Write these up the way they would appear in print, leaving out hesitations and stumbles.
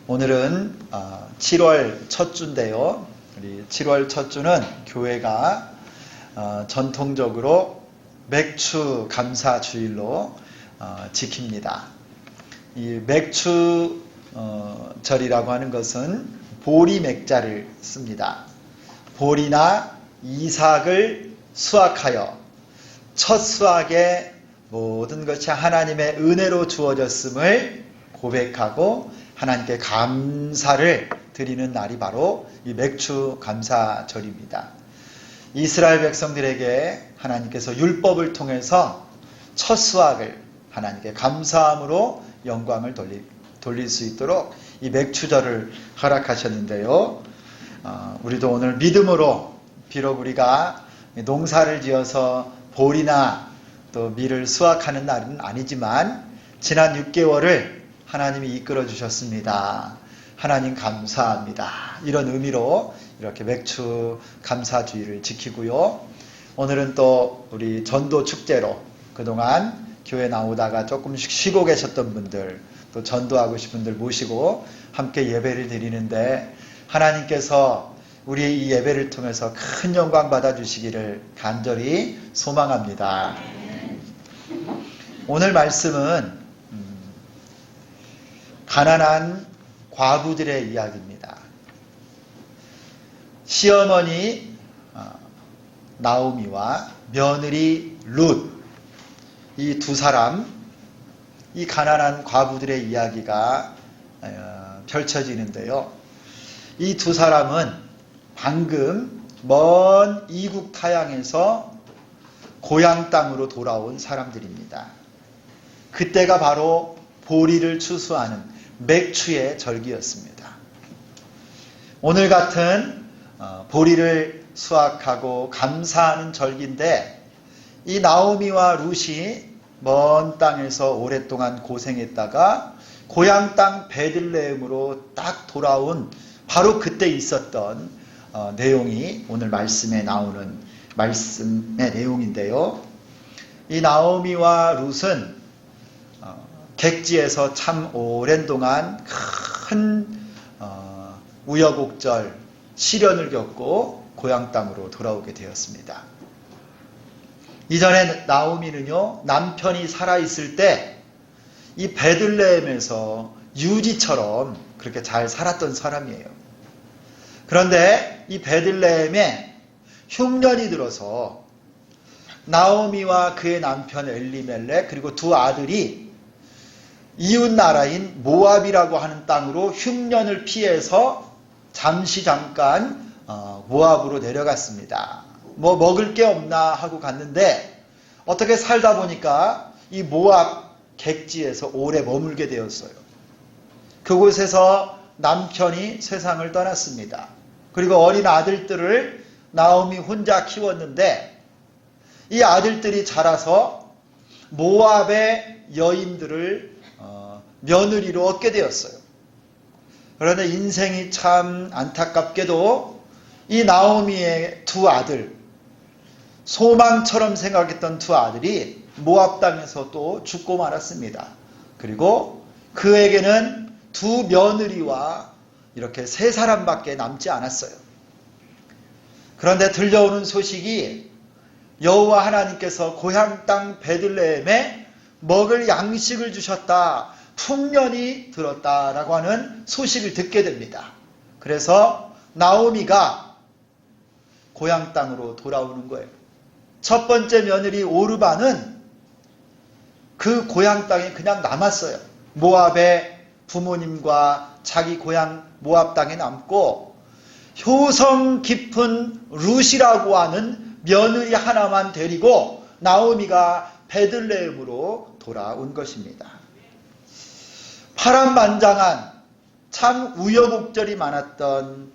오늘은 7월 첫 주인데요. 우리 7월 첫 주는 교회가 전통적으로 맥주 감사 주일로 지킵니다. 이 맥주 절이라고 하는 것은 보리 맥자를 씁니다. 보리나 이삭을 수확하여 첫 수확에 모든 것이 하나님의 은혜로 주어졌음을 고백하고 하나님께 감사를 드리는 날이 바로 이 맥주 감사절입니다. 이스라엘 백성들에게 하나님께서 율법을 통해서 첫 수확을 하나님께 감사함으로 영광을 돌릴 수 있도록 이 맥주절을 허락하셨는데요. 우리도 오늘 믿음으로 비록 우리가 농사를 지어서 보리나 또 밀을 수확하는 날은 아니지만 지난 6개월을 하나님이 이끌어 주셨습니다. 하나님 감사합니다. 이런 의미로 이렇게 맥주 감사주의를 지키고요. 오늘은 또 우리 전도 축제로 그동안 교회 나오다가 조금씩 쉬고 계셨던 분들, 또 전도하고 싶은 분들 모시고 함께 예배를 드리는데 하나님께서 우리 이 예배를 통해서 큰 영광 받아주시기를 간절히 소망합니다. 오늘 말씀은 가난한 과부들의 이야기입니다. 시어머니 나오미와 며느리 룻, 이 두 사람, 이 가난한 과부들의 이야기가 펼쳐지는데요. 이 두 사람은 방금 먼 이국 타향에서 고향 땅으로 돌아온 사람들입니다. 그때가 바로 보리를 추수하는 맥주의 절기였습니다. 오늘 같은 보리를 수확하고 감사하는 절기인데 이 나오미와 룻이 먼 땅에서 오랫동안 고생했다가 고향 땅 베들레헴으로 딱 돌아온 바로 그때 있었던 내용이 오늘 말씀에 나오는 말씀의 내용인데요. 이 나오미와 룻은 객지에서 참 오랜 동안 큰 우여곡절, 시련을 겪고 고향 땅으로 돌아오게 되었습니다. 이전에 나오미는요, 남편이 살아있을 때 이 베들레헴에서 유지처럼 그렇게 잘 살았던 사람이에요. 그런데 이 베들레헴에 흉년이 들어서 나오미와 그의 남편 엘리멜렉 그리고 두 아들이 이웃 나라인 모압이라고 하는 땅으로 흉년을 피해서 잠깐 모압으로 내려갔습니다. 뭐 먹을 게 없나 하고 갔는데 어떻게 살다 보니까 이 모압 객지에서 오래 머물게 되었어요. 그곳에서 남편이 세상을 떠났습니다. 그리고 어린 아들들을 나오미 혼자 키웠는데 이 아들들이 자라서 모압의 여인들을 며느리로 얻게 되었어요. 그런데 인생이 참 안타깝게도 이 나오미의 두 아들, 소망처럼 생각했던 두 아들이 모압 땅에서 또 죽고 말았습니다. 그리고 그에게는 두 며느리와 이렇게 세 사람밖에 남지 않았어요. 그런데 들려오는 소식이 여호와 하나님께서 고향 땅 베들레헴에 먹을 양식을 주셨다, 풍년이 들었다라고 하는 소식을 듣게 됩니다. 그래서 나오미가 고향 땅으로 돌아오는 거예요. 첫 번째 며느리 오르바는 그 고향 땅에 그냥 남았어요. 모압의 부모님과 자기 고향 모압 땅에 남고 효성 깊은 룻이라고 하는 며느리 하나만 데리고 나오미가 베들레헴으로 돌아온 것입니다. 파란만장한 참 우여곡절이 많았던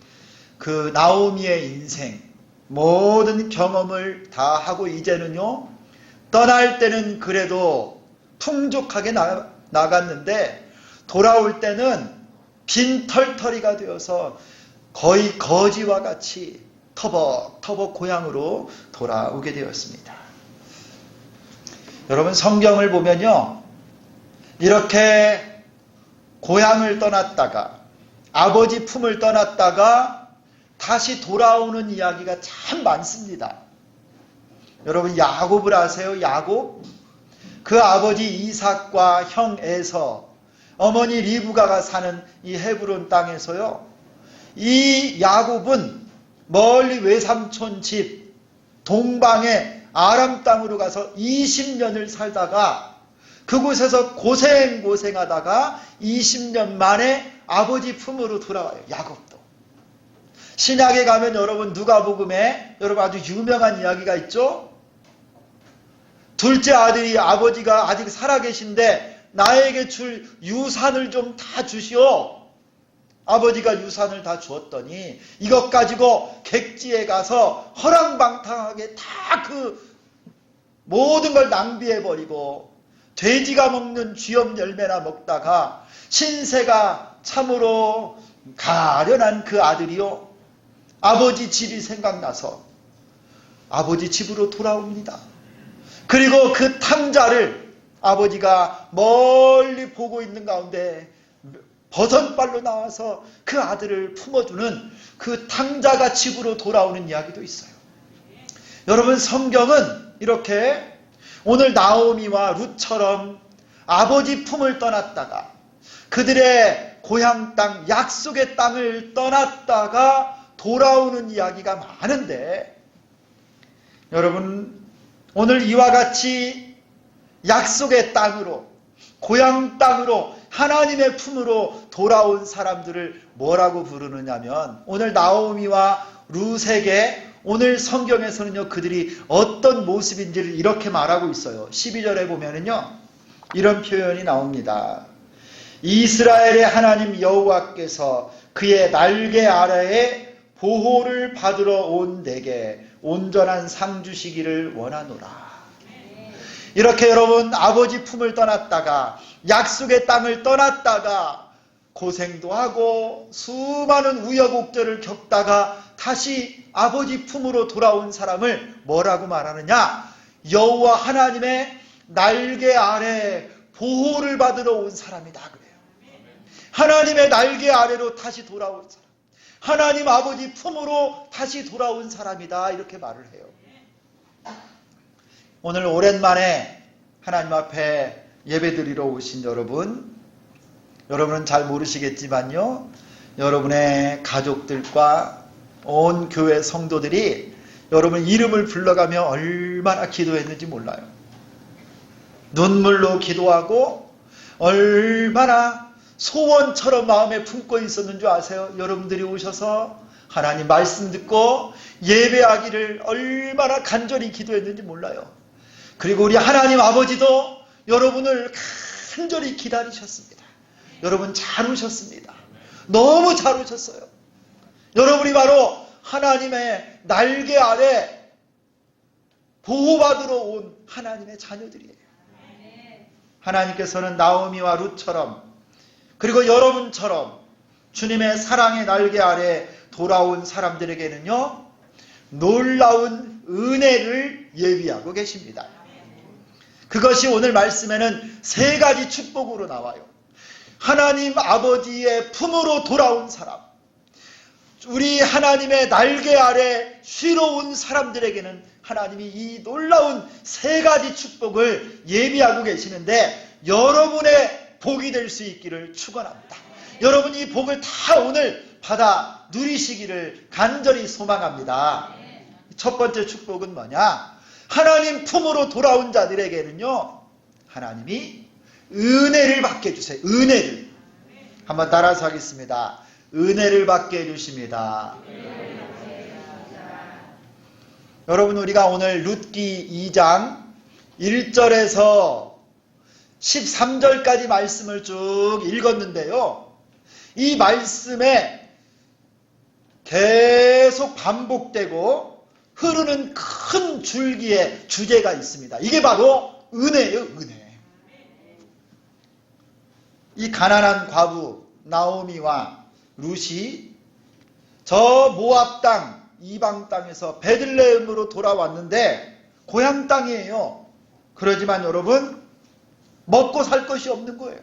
그 나오미의 인생, 모든 경험을 다 하고 이제는요, 떠날 때는 그래도 풍족하게 나갔는데 돌아올 때는 빈털터리가 되어서 거의 거지와 같이 터벅터벅 고향으로 돌아오게 되었습니다. 여러분, 성경을 보면요, 이렇게 고향을 떠났다가 아버지 품을 떠났다가 다시 돌아오는 이야기가 참 많습니다. 여러분 야곱을 아세요? 야곱? 그 아버지 이삭과 형 에서, 어머니 리브가가 사는 이 헤브론 땅에서요, 이 야곱은 멀리 외삼촌 집 동방의 아람 땅으로 가서 20년을 살다가 그곳에서 고생하다가 20년 만에 아버지 품으로 돌아와요. 야곱도. 신약에 가면 여러분 누가복음에 여러분 아주 유명한 이야기가 있죠. 둘째 아들이 아버지가 아직 살아계신데 나에게 줄 유산을 좀 다 주시오. 아버지가 유산을 다 주었더니 이것 가지고 객지에 가서 허랑방탕하게 다 그 모든 걸 낭비해버리고 돼지가 먹는 쥐염 열매나 먹다가 신세가 참으로 가련한 그 아들이요, 아버지 집이 생각나서 아버지 집으로 돌아옵니다. 그리고 그 탕자를 아버지가 멀리 보고 있는 가운데 버선발로 나와서 그 아들을 품어주는 그 탕자가 집으로 돌아오는 이야기도 있어요. 여러분 성경은 이렇게 오늘 나오미와 룻처럼 아버지 품을 떠났다가 그들의 고향 땅, 약속의 땅을 떠났다가 돌아오는 이야기가 많은데, 여러분 오늘 이와 같이 약속의 땅으로, 고향 땅으로, 하나님의 품으로 돌아온 사람들을 뭐라고 부르느냐면, 오늘 나오미와 룻에게 오늘 성경에서는요, 그들이 어떤 모습인지를 이렇게 말하고 있어요. 12절에 보면은요, 이런 표현이 나옵니다. 이스라엘의 하나님 여호와께서 그의 날개 아래에 보호를 받으러 온 내게 온전한 상 주시기를 원하노라. 이렇게 여러분 아버지 품을 떠났다가 약속의 땅을 떠났다가 고생도 하고 수많은 우여곡절을 겪다가 다시 아버지 품으로 돌아온 사람을 뭐라고 말하느냐? 여호와 하나님의 날개 아래 보호를 받으러 온 사람이다 그래요. 하나님의 날개 아래로 다시 돌아온 사람, 하나님 아버지 품으로 다시 돌아온 사람이다, 이렇게 말을 해요. 오늘 오랜만에 하나님 앞에 예배드리러 오신 여러분은 잘 모르시겠지만요, 여러분의 가족들과 온 교회 성도들이 여러분 이름을 불러가며 얼마나 기도했는지 몰라요. 눈물로 기도하고 얼마나 소원처럼 마음에 품고 있었는 줄 아세요? 여러분들이 오셔서 하나님 말씀 듣고 예배하기를 얼마나 간절히 기도했는지 몰라요. 그리고 우리 하나님 아버지도 여러분을 간절히 기다리셨습니다. 여러분 잘 오셨습니다. 너무 잘 오셨어요. 여러분이 바로 하나님의 날개 아래 보호받으러 온 하나님의 자녀들이에요. 하나님께서는 나오미와 룻처럼, 그리고 여러분처럼 주님의 사랑의 날개 아래 돌아온 사람들에게는요, 놀라운 은혜를 예비하고 계십니다. 그것이 오늘 말씀에는 세 가지 축복으로 나와요. 하나님 아버지의 품으로 돌아온 사람, 우리 하나님의 날개 아래 쉬러 온 사람들에게는 하나님이 이 놀라운 세 가지 축복을 예비하고 계시는데, 여러분의 복이 될 수 있기를 축원합니다. 여러분 이 복을 다 오늘 받아 누리시기를 간절히 소망합니다. 첫 번째 축복은 뭐냐? 하나님 품으로 돌아온 자들에게는요, 하나님이 은혜를 받게 해주세요. 은혜를. 한번 따라서 하겠습니다. 은혜를 받게 해주십니다. 여러분 우리가 오늘 룻기 2장 1절에서 13절까지 말씀을 쭉 읽었는데요, 이 말씀에 계속 반복되고 흐르는 큰 줄기의 주제가 있습니다. 이게 바로 은혜예요. 은혜. 이 가난한 과부 나오미와 룻이 저 모압 땅, 이방 땅에서 베들레헴으로 돌아왔는데 고향 땅이에요. 그러지만 여러분 먹고 살 것이 없는 거예요.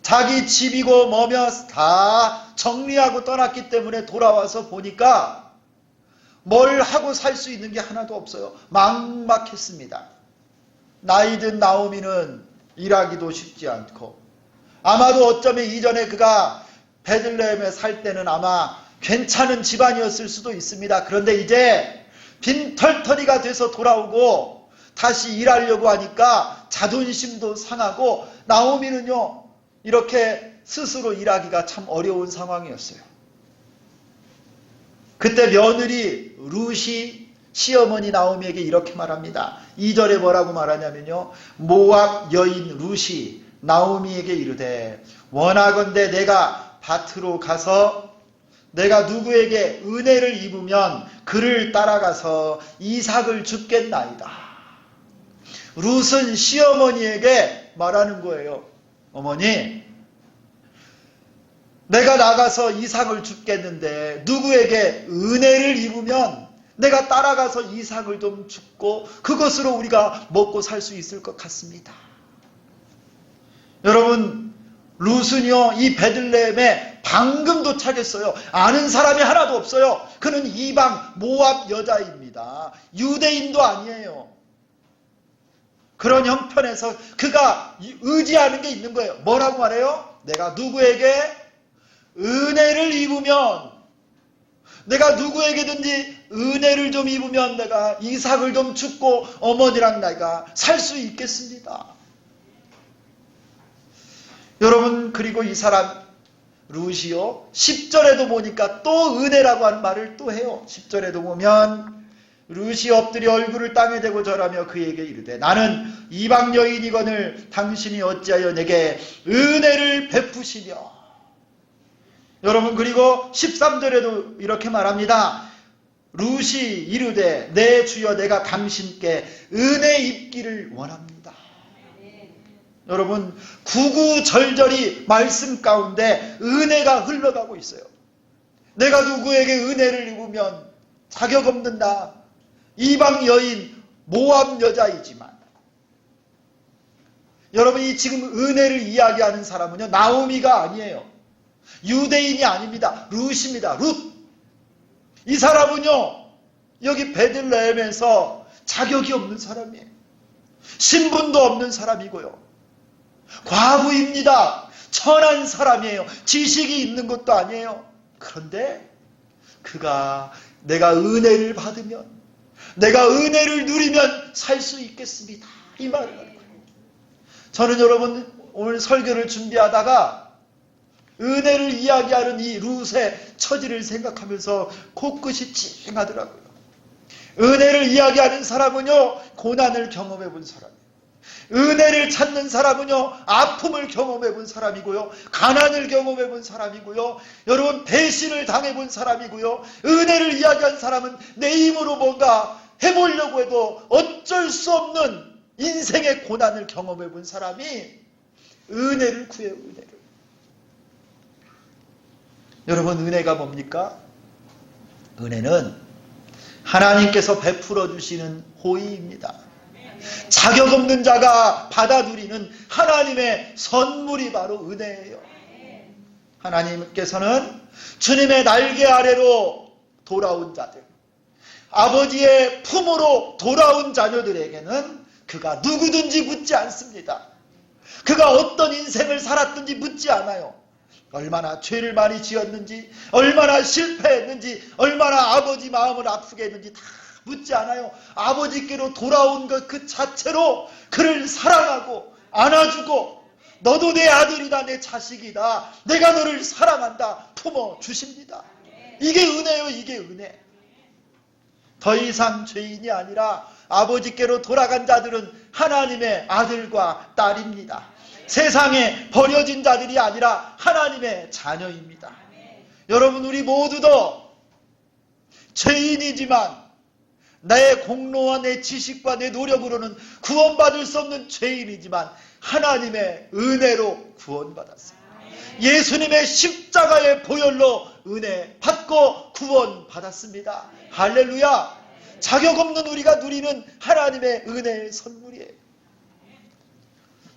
자기 집이고 뭐며 다 정리하고 떠났기 때문에 돌아와서 보니까 뭘 하고 살 수 있는 게 하나도 없어요. 막막했습니다. 나이 든 나오미는 일하기도 쉽지 않고, 아마도 어쩌면 이전에 그가 베들레헴에 살 때는 아마 괜찮은 집안이었을 수도 있습니다. 그런데 이제 빈털터리가 돼서 돌아오고 다시 일하려고 하니까 자존심도 상하고, 나오미는요 이렇게 스스로 일하기가 참 어려운 상황이었어요. 그때 며느리 룻이 시어머니 나오미에게 이렇게 말합니다. 2절에 뭐라고 말하냐면요, 모압 여인 룻이 나오미에게 이르되 원하건대 내가 밭으로 가서 내가 누구에게 은혜를 입으면 그를 따라가서 이삭을 줍겠나이다. 룻은 시어머니에게 말하는 거예요. 어머니, 내가 나가서 이삭을 줍겠는데 누구에게 은혜를 입으면 내가 따라가서 이삭을 좀 줍고 그것으로 우리가 먹고 살 수 있을 것 같습니다. 여러분, 룻은요 이 베들레헴에 방금 도착했어요. 아는 사람이 하나도 없어요. 그는 이방 모압 여자입니다. 유대인도 아니에요. 그런 형편에서 그가 의지하는 게 있는 거예요. 뭐라고 말해요? 내가 누구에게 은혜를 입으면, 내가 누구에게든지 은혜를 좀 입으면 내가 이삭을 좀 줍고 어머니랑 내가 살 수 있겠습니다. 여러분, 그리고 이 사람 룻이요 10절에도 보니까 또 은혜라고 하는 말을 또 해요. 10절에도 보면 룻이 엎드려 얼굴을 땅에 대고 절하며 그에게 이르되 나는 이방 여인이거늘 당신이 어찌하여 내게 은혜를 베푸시며. 여러분, 그리고 13절에도 이렇게 말합니다. 룻이 이르되 내 주여 내가 당신께 은혜 입기를 원합니다. 여러분, 구구절절이 말씀 가운데 은혜가 흘러가고 있어요. 내가 누구에게 은혜를 입으면 자격 없는 나, 이방 여인 모압 여자이지만, 여러분 이 지금 은혜를 이야기하는 사람은요 나오미가 아니에요. 유대인이 아닙니다. 룻입니다. 룻. 이 사람은요 여기 베들레헴에서 자격이 없는 사람이에요. 신분도 없는 사람이고요. 과부입니다. 천한 사람이에요. 지식이 있는 것도 아니에요. 그런데 그가 내가 은혜를 받으면, 내가 은혜를 누리면 살 수 있겠습니다. 이 말을 하는 거예요. 저는 여러분 오늘 설교를 준비하다가 은혜를 이야기하는 이 룻의 처지를 생각하면서 코끝이 찡하더라고요. 은혜를 이야기하는 사람은요 고난을 경험해 본 사람이에요. 은혜를 찾는 사람은요 아픔을 경험해 본 사람이고요, 가난을 경험해 본 사람이고요, 여러분 배신을 당해 본 사람이고요, 은혜를 이야기한 사람은 내 힘으로 뭔가 해보려고 해도 어쩔 수 없는 인생의 고난을 경험해 본 사람이 은혜를 구해요. 은혜를. 여러분, 은혜가 뭡니까? 은혜는 하나님께서 베풀어 주시는 호의입니다. 자격 없는 자가 받아 누리는 하나님의 선물이 바로 은혜예요. 하나님께서는 주님의 날개 아래로 돌아온 자들, 아버지의 품으로 돌아온 자녀들에게는 그가 누구든지 묻지 않습니다. 그가 어떤 인생을 살았든지 묻지 않아요. 얼마나 죄를 많이 지었는지, 얼마나 실패했는지, 얼마나 아버지 마음을 아프게 했는지 다 묻지 않아요. 아버지께로 돌아온 것 그 자체로 그를 사랑하고 안아주고 너도 내 아들이다, 내 자식이다, 내가 너를 사랑한다 품어주십니다. 이게 은혜요. 이게 은혜. 더 이상 죄인이 아니라 아버지께로 돌아간 자들은 하나님의 아들과 딸입니다. 세상에 버려진 자들이 아니라 하나님의 자녀입니다. 여러분, 우리 모두도 죄인이지만 내 공로와 내 지식과 내 노력으로는 구원받을 수 없는 죄인이지만 하나님의 은혜로 구원받았어요. 예수님의 십자가의 보혈로 은혜 받고 구원받았습니다. 할렐루야. 자격 없는 우리가 누리는 하나님의 은혜의 선물이에요.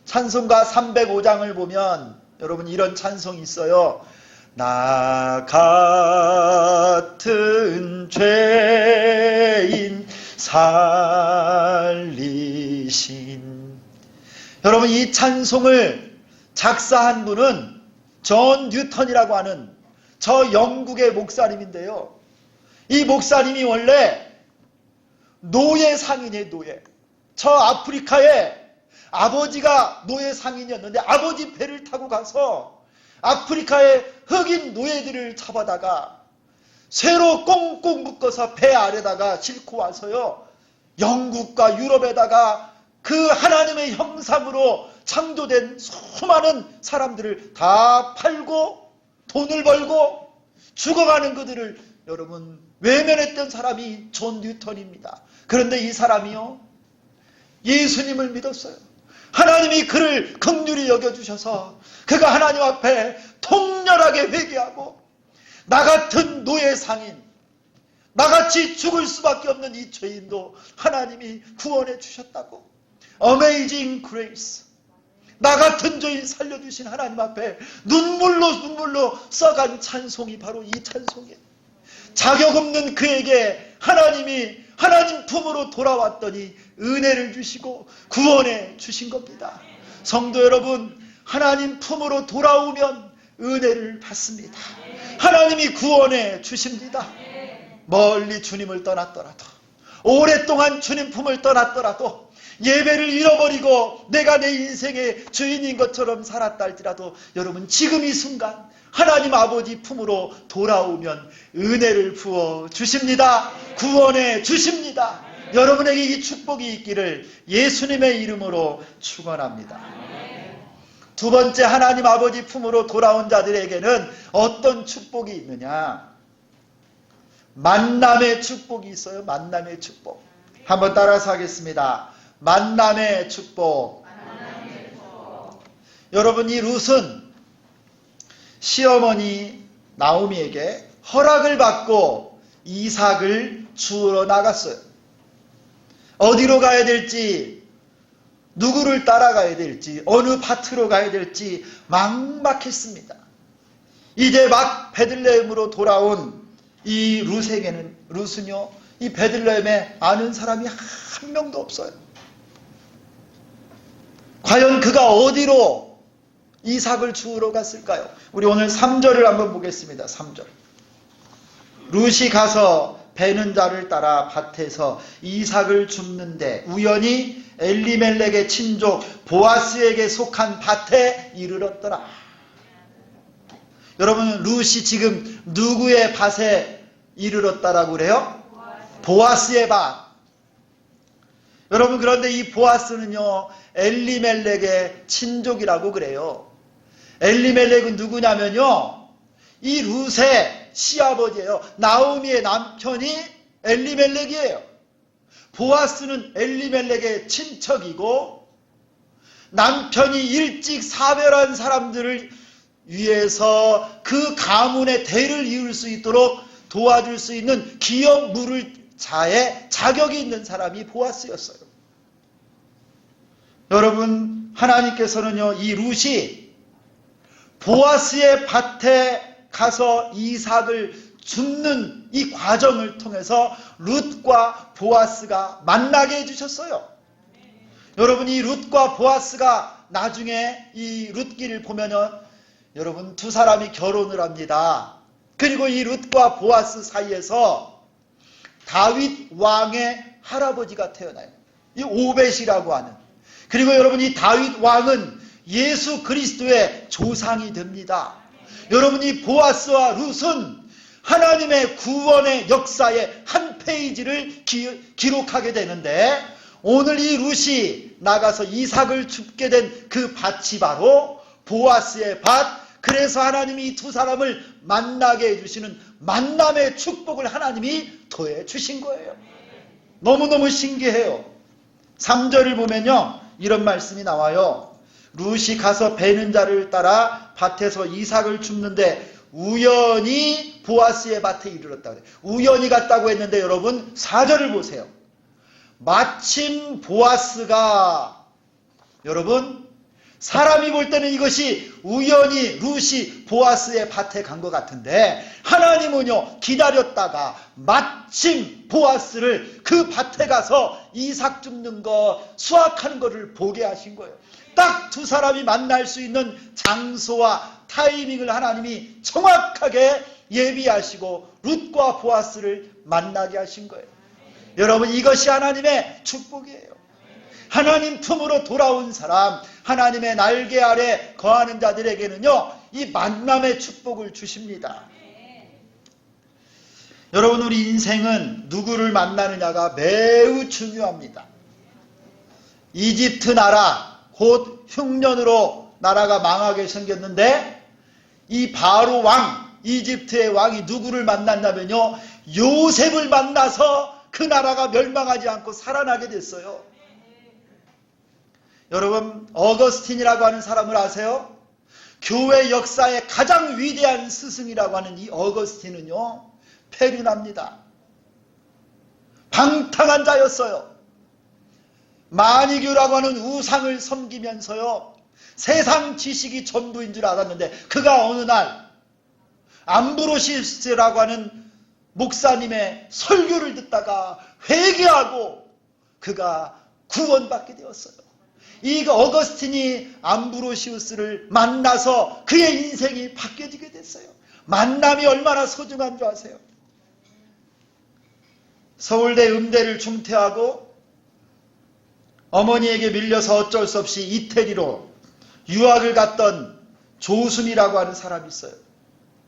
찬송가 305장을 보면 여러분 이런 찬송이 있어요. 나 같은 죄인 살리신. 여러분 이 찬송을 작사한 분은 존 뉴턴이라고 하는 저 영국의 목사님인데요. 이 목사님이 원래 노예 상인이에요. 노예. 저 아프리카에 아버지가 노예 상인이었는데 아버지 배를 타고 가서 아프리카의 흑인 노예들을 잡아다가 쇠로 꽁꽁 묶어서 배 아래다가 싣고 와서요, 영국과 유럽에다가 그 하나님의 형상으로 창조된 수많은 사람들을 다 팔고 돈을 벌고 죽어가는 그들을 여러분 외면했던 사람이 존 뉴턴입니다. 그런데 이 사람이요, 예수님을 믿었어요. 하나님이 그를 긍휼히 여겨주셔서 그가 하나님 앞에 통렬하게 회개하고 나 같은 노예 상인, 나같이 죽을 수밖에 없는 이 죄인도 하나님이 구원해 주셨다고. Amazing Grace. 나 같은 죄인 살려주신 하나님 앞에 눈물로 써간 찬송이 바로 이 찬송이에요. 자격 없는 그에게 하나님이 하나님 품으로 돌아왔더니 은혜를 주시고 구원해 주신 겁니다. 성도 여러분, 하나님 품으로 돌아오면 은혜를 받습니다. 하나님이 구원해 주십니다. 멀리 주님을 떠났더라도, 오랫동안 주님 품을 떠났더라도, 예배를 잃어버리고 내가 내 인생의 주인인 것처럼 살았다 할지라도 여러분 지금 이 순간 하나님 아버지 품으로 돌아오면 은혜를 부어 주십니다. 구원해 주십니다. 여러분에게 이 축복이 있기를 예수님의 이름으로 축원합니다. 두 번째, 하나님 아버지 품으로 돌아온 자들에게는 어떤 축복이 있느냐? 만남의 축복이 있어요. 만남의 축복. 한번 따라서 하겠습니다. 만남의 축복. 여러분, 이 룻은 시어머니 나오미에게 허락을 받고 이삭을 주우러 나갔어요. 어디로 가야 될지, 누구를 따라가야 될지, 어느 밭으로 가야 될지 막막했습니다. 이제 막 베들레헴으로 돌아온 이 룻은요, 이 베들레헴에 아는 사람이 한 명도 없어요. 과연 그가 어디로 이삭을 주우러 갔을까요? 우리 오늘 3절을 한번 보겠습니다. 3절. 룻이 가서 베는 자를 따라 밭에서 이삭을 줍는데 우연히 엘리멜렉의 친족 보아스에게 속한 밭에 이르렀더라. 여러분, 룻이 지금 누구의 밭에 이르렀다라고 그래요? 보아스의 밭. 여러분, 그런데 이 보아스는요, 엘리멜렉의 친족이라고 그래요. 엘리멜렉은 누구냐면요, 이 룻의 시아버지예요. 나오미의 남편이 엘리멜렉이에요. 보아스는 엘리멜렉의 친척이고, 남편이 일찍 사별한 사람들을 위해서 그 가문의 대를 이을 수 있도록 도와줄 수 있는 기업 물을 자의 자격이 있는 사람이 보아스였어요. 여러분, 하나님께서는요, 이 룻이 보아스의 밭에 가서 이삭을 줍는 이 과정을 통해서 룻과 보아스가 만나게 해주셨어요. 여러분, 이 룻과 보아스가 나중에 이 룻기를 보면은 여러분 두 사람이 결혼을 합니다. 그리고 이 룻과 보아스 사이에서 다윗 왕의 할아버지가 태어나요. 이 오벳이라고 하는. 그리고 여러분, 이 다윗 왕은 예수 그리스도의 조상이 됩니다. 여러분, 이 보아스와 룻은 하나님의 구원의 역사의 한 페이지를 기록하게 되는데, 오늘 이 룻이 나가서 이삭을 줍게 된 그 밭이 바로 보아스의 밭. 그래서 하나님이 이 두 사람을 만나게 해주시는 만남의 축복을 하나님이 더해 주신 거예요. 너무너무 신기해요. 3절을 보면요, 이런 말씀이 나와요. 룻이 가서 베는 자를 따라 밭에서 이삭을 줍는데 우연히 보아스의 밭에 이르렀다. 우연히 갔다고 했는데 여러분 4절을 보세요. 마침 보아스가 여러분 사람이 볼 때는 이것이 우연히 룻이 보아스의 밭에 간 것 같은데, 하나님은요 기다렸다가 마침 보아스를 그 밭에 가서 이삭 줍는 거, 수확하는 것을 보게 하신 거예요. 딱 두 사람이 만날 수 있는 장소와 타이밍을 하나님이 정확하게 예비하시고 룻과 보아스를 만나게 하신 거예요. 여러분, 이것이 하나님의 축복이에요. 하나님 품으로 돌아온 사람, 하나님의 날개 아래 거하는 자들에게는요 이 만남의 축복을 주십니다. 여러분, 우리 인생은 누구를 만나느냐가 매우 중요합니다. 이집트 나라, 곧 흉년으로 나라가 망하게 생겼는데, 이 바로 왕, 이집트의 왕이 누구를 만났냐면요 요셉을 만나서 그 나라가 멸망하지 않고 살아나게 됐어요. 여러분, 어거스틴이라고 하는 사람을 아세요? 교회 역사의 가장 위대한 스승이라고 하는 이 어거스틴은요 페륜합니다. 방탕한 자였어요. 마니교라고 하는 우상을 섬기면서요 세상 지식이 전부인 줄 알았는데, 그가 어느 날 암브로시우스라고 하는 목사님의 설교를 듣다가 회개하고 그가 구원받게 되었어요. 이 어거스틴이 암브로시우스를 만나서 그의 인생이 바뀌어지게 됐어요. 만남이 얼마나 소중한 줄 아세요? 서울대 음대를 중퇴하고 어머니에게 밀려서 어쩔 수 없이 이태리로 유학을 갔던 조수미라고 하는 사람이 있어요.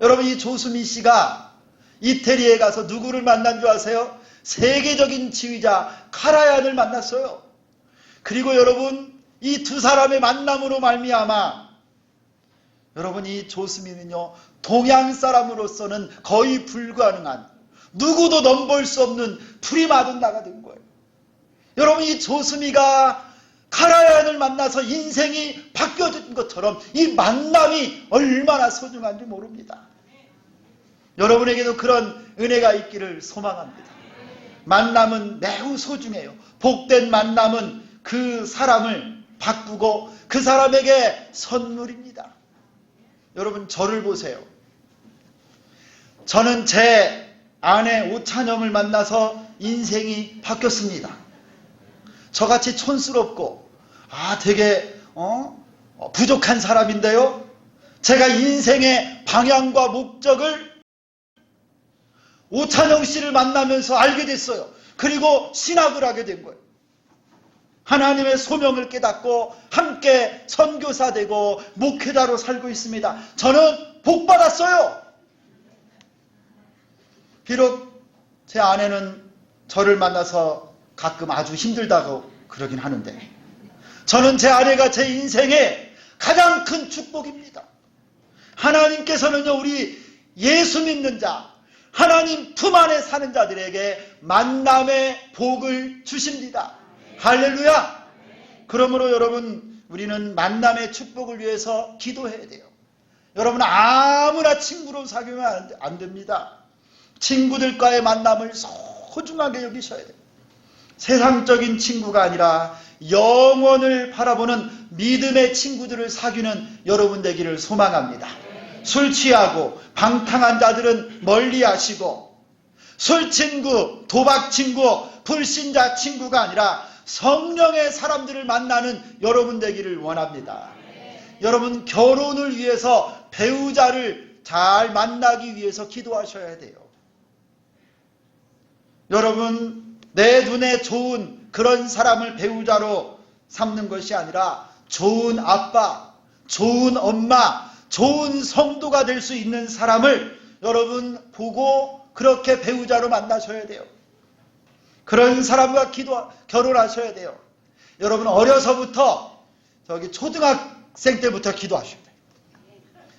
여러분, 이 조수미 씨가 이태리에 가서 누구를 만난 줄 아세요? 세계적인 지휘자 카라얀을 만났어요. 그리고 여러분, 이 두 사람의 만남으로 말미암아 여러분, 이 조수미는요 동양 사람으로서는 거의 불가능한, 누구도 넘볼 수 없는 프리마돈나가 된 거예요. 여러분, 이 조수미가 카라얀을 만나서 인생이 바뀌어진 것처럼 이 만남이 얼마나 소중한지 모릅니다. 여러분에게도 그런 은혜가 있기를 소망합니다. 만남은 매우 소중해요. 복된 만남은 그 사람을 바꾸고 그 사람에게 선물입니다. 여러분, 저를 보세요. 저는 제 아내 오찬영을 만나서 인생이 바뀌었습니다. 저같이 촌스럽고 되게 부족한 사람인데요, 제가 인생의 방향과 목적을 오찬영 씨를 만나면서 알게 됐어요. 그리고 신학을 하게 된 거예요. 하나님의 소명을 깨닫고 함께 선교사 되고 목회자로 살고 있습니다. 저는 복 받았어요. 비록 제 아내는 저를 만나서 가끔 아주 힘들다고 그러긴 하는데, 저는 제 아내가 제 인생의 가장 큰 축복입니다. 하나님께서는요 우리 예수 믿는 자, 하나님 품 안에 사는 자들에게 만남의 복을 주십니다. 할렐루야. 그러므로 여러분, 우리는 만남의 축복을 위해서 기도해야 돼요. 여러분, 아무나 친구로 사귀면 안 됩니다. 친구들과의 만남을 소중하게 여기셔야 돼요. 세상적인 친구가 아니라 영원을 바라보는 믿음의 친구들을 사귀는 여러분 되기를 소망합니다. 술 취하고 방탕한 자들은 멀리 하시고, 술 친구, 도박 친구, 불신자 친구가 아니라 성령의 사람들을 만나는 여러분 되기를 원합니다. 여러분, 결혼을 위해서 배우자를 잘 만나기 위해서 기도하셔야 돼요. 여러분, 내 눈에 좋은 그런 사람을 배우자로 삼는 것이 아니라 좋은 아빠, 좋은 엄마, 좋은 성도가 될 수 있는 사람을 여러분 보고 그렇게 배우자로 만나셔야 돼요. 그런 사람과 결혼하셔야 돼요. 여러분, 어려서부터 초등학생 때부터 기도하셔야 돼요.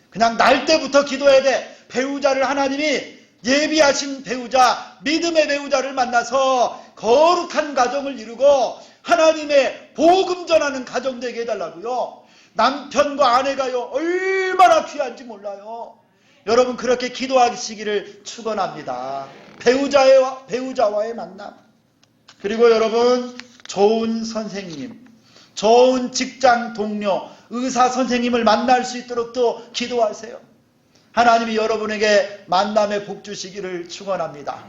그냥 날 때부터 기도해야 돼. 배우자를 하나님이 예비하신 배우자, 믿음의 배우자를 만나서 거룩한 가정을 이루고 하나님의 복음 전하는 가정 되게 해달라고요. 남편과 아내가요 얼마나 귀한지 몰라요. 여러분, 그렇게 기도하시기를 축원합니다. 배우자와의 만남, 그리고 여러분, 좋은 선생님, 좋은 직장 동료, 의사 선생님을 만날 수 있도록 또 기도하세요. 하나님이 여러분에게 만남의 복 주시기를 축원합니다.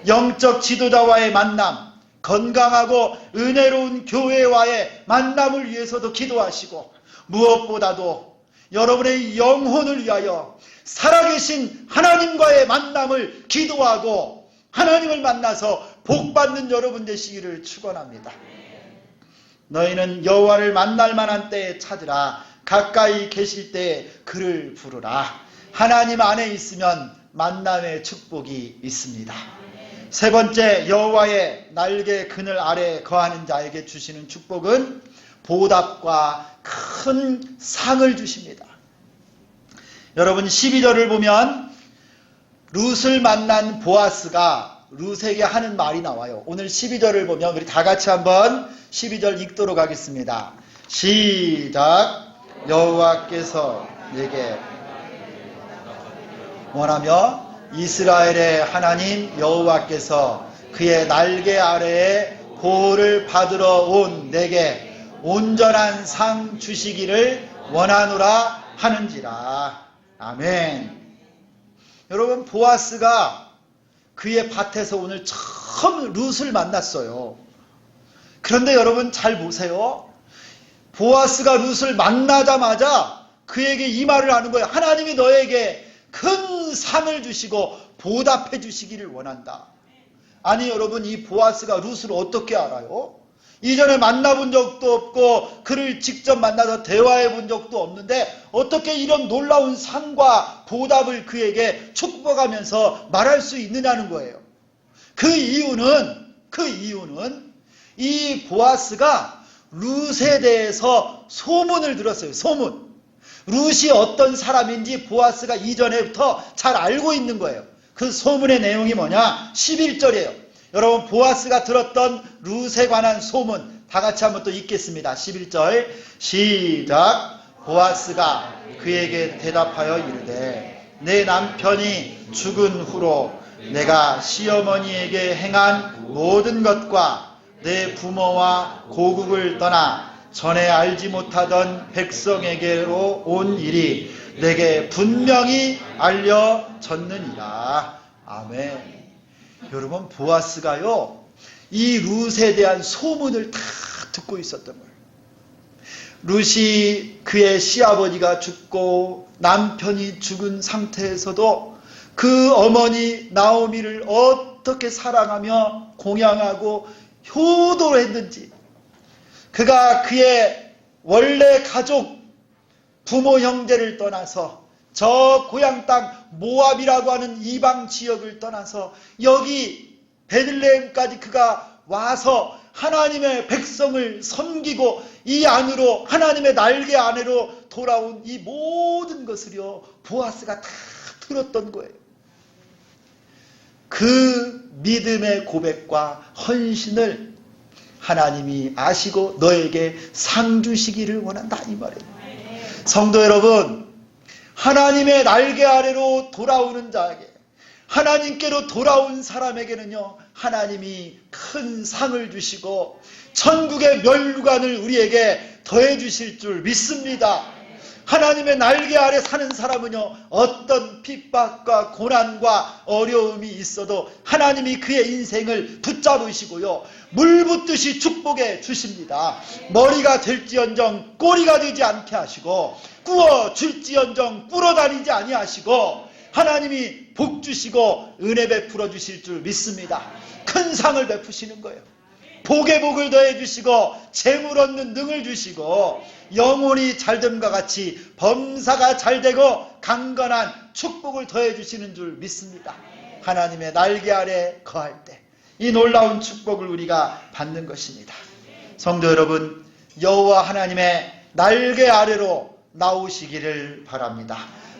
영적 지도자와의 만남, 건강하고 은혜로운 교회와의 만남을 위해서도 기도하시고, 무엇보다도 여러분의 영혼을 위하여 살아계신 하나님과의 만남을 기도하고 하나님을 만나서 복받는 여러분 되시기를 축원합니다. 너희는 여호와를 만날 만한 때에 찾으라. 가까이 계실 때에 그를 부르라. 하나님 안에 있으면 만남의 축복이 있습니다. 세 번째, 여호와의 날개 그늘 아래 거하는 자에게 주시는 축복은 보답과 큰 상을 주십니다. 여러분 12절을 보면 룻을 만난 보아스가 룻에게 하는 말이 나와요. 오늘 12절을 보면 우리 다 같이 한번 12절 읽도록 하겠습니다. 시작. 여호와께서 내게 원하며 이스라엘의 하나님 여호와께서 그의 날개 아래에 보호를 받으러 온 내게 온전한 상 주시기를 원하노라 하는지라. 아멘. 여러분, 보아스가 그의 밭에서 오늘 처음 룻을 만났어요. 그런데 여러분 잘 보세요. 보아스가 룻을 만나자마자 그에게 이 말을 하는 거예요. 하나님이 너에게 큰 상을 주시고 보답해 주시기를 원한다. 아니 여러분, 이 보아스가 룻을 어떻게 알아요? 이전에 만나본 적도 없고 그를 직접 만나서 대화해 본 적도 없는데 어떻게 이런 놀라운 상과 보답을 그에게 축복하면서 말할 수 있느냐는 거예요. 그 이유는 이 보아스가 룻에 대해서 소문을 들었어요. 소문. 룻이 어떤 사람인지 보아스가 이전에부터 잘 알고 있는 거예요. 그 소문의 내용이 뭐냐? 11절이에요. 여러분, 보아스가 들었던 룻에 관한 소문 다 같이 한번 또 읽겠습니다. 11절 시작. 보아스가 그에게 대답하여 이르되 내 남편이 죽은 후로 내가 시어머니에게 행한 모든 것과 내 부모와 고국을 떠나 전에 알지 못하던 백성에게로 온 일이 내게 분명히 알려졌느니라. 아멘. 여러분, 보아스가요 이 룻에 대한 소문을 다 듣고 있었던 거예요. 룻이 그의 시아버지가 죽고 남편이 죽은 상태에서도 그 어머니 나오미를 어떻게 사랑하며 공양하고 효도를 했는지, 그가 그의 원래 가족 부모 형제를 떠나서 저 고향 땅 모압이라고 하는 이방 지역을 떠나서 여기 베들레헴까지 그가 와서 하나님의 백성을 섬기고 이 안으로 하나님의 날개 안으로 돌아온 이 모든 것을요 보아스가 다 들었던 거예요. 그 믿음의 고백과 헌신을 하나님이 아시고 너에게 상 주시기를 원한다 이 말이에요. 성도 여러분, 하나님의 날개 아래로 돌아오는 자에게, 하나님께로 돌아온 사람에게는요 하나님이 큰 상을 주시고 천국의 면류관을 우리에게 더해 주실 줄 믿습니다. 하나님의 날개 아래 사는 사람은요 어떤 핍박과 고난과 어려움이 있어도 하나님이 그의 인생을 붙잡으시고요 물 붓듯이 축복해 주십니다. 머리가 될지언정 꼬리가 되지 않게 하시고 꾸어 줄지언정 꿇어 다니지 아니하시고 하나님이 복 주시고 은혜 베풀어 주실 줄 믿습니다. 큰 상을 베푸시는 거예요. 복에 복을 더해 주시고 재물 얻는 능을 주시고 영혼이 잘됨과 같이 범사가 잘되고 강건한 축복을 더해 주시는 줄 믿습니다. 하나님의 날개 아래 거할 때 이 놀라운 축복을 우리가 받는 것입니다. 성도 여러분, 여호와 하나님의 날개 아래로 나오시기를 바랍니다.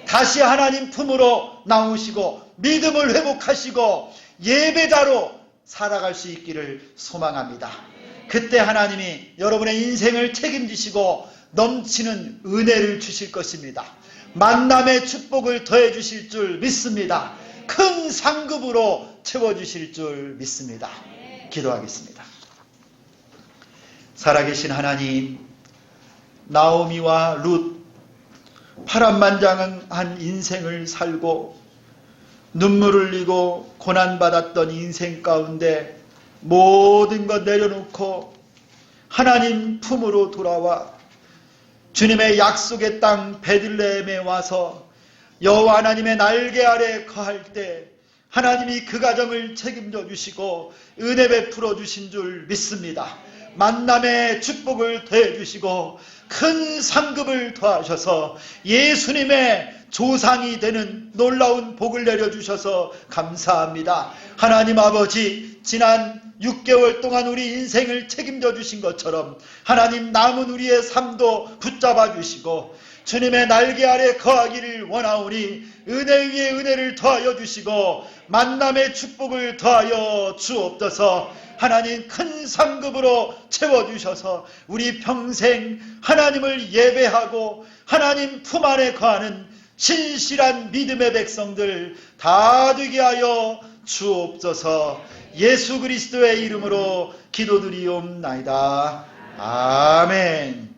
다시 하나님 품으로 나오시고 믿음을 회복하시고 예배자로 살아갈 수 있기를 소망합니다. 그때 하나님이 여러분의 인생을 책임지시고 넘치는 은혜를 주실 것입니다. 만남의 축복을 더해 주실 줄 믿습니다. 큰 상급으로 채워주실 줄 믿습니다. 기도하겠습니다. 살아계신 하나님, 나오미와 룻, 파란만장한 인생을 살고 눈물을 흘리고 고난받았던 인생 가운데 모든 것 내려놓고 하나님 품으로 돌아와 주님의 약속의 땅 베들레헴에 와서 여호와 하나님의 날개 아래 거할 때 하나님이 그 가정을 책임져 주시고 은혜 베풀어 주신 줄 믿습니다. 만남의 축복을 더해 주시고 큰 상급을 더하셔서 예수님의 조상이 되는 놀라운 복을 내려주셔서 감사합니다. 하나님 아버지, 지난 6개월 동안 우리 인생을 책임져 주신 것처럼 하나님 남은 우리의 삶도 붙잡아 주시고 주님의 날개 아래 거하기를 원하오니 은혜 위에 은혜를 더하여 주시고 만남의 축복을 더하여 주옵소서. 하나님 큰 상급으로 채워주셔서 우리 평생 하나님을 예배하고 하나님 품 안에 거하는 신실한 믿음의 백성들 다 되게 하여 주옵소서. 예수 그리스도의 이름으로 기도드리옵나이다. 아멘.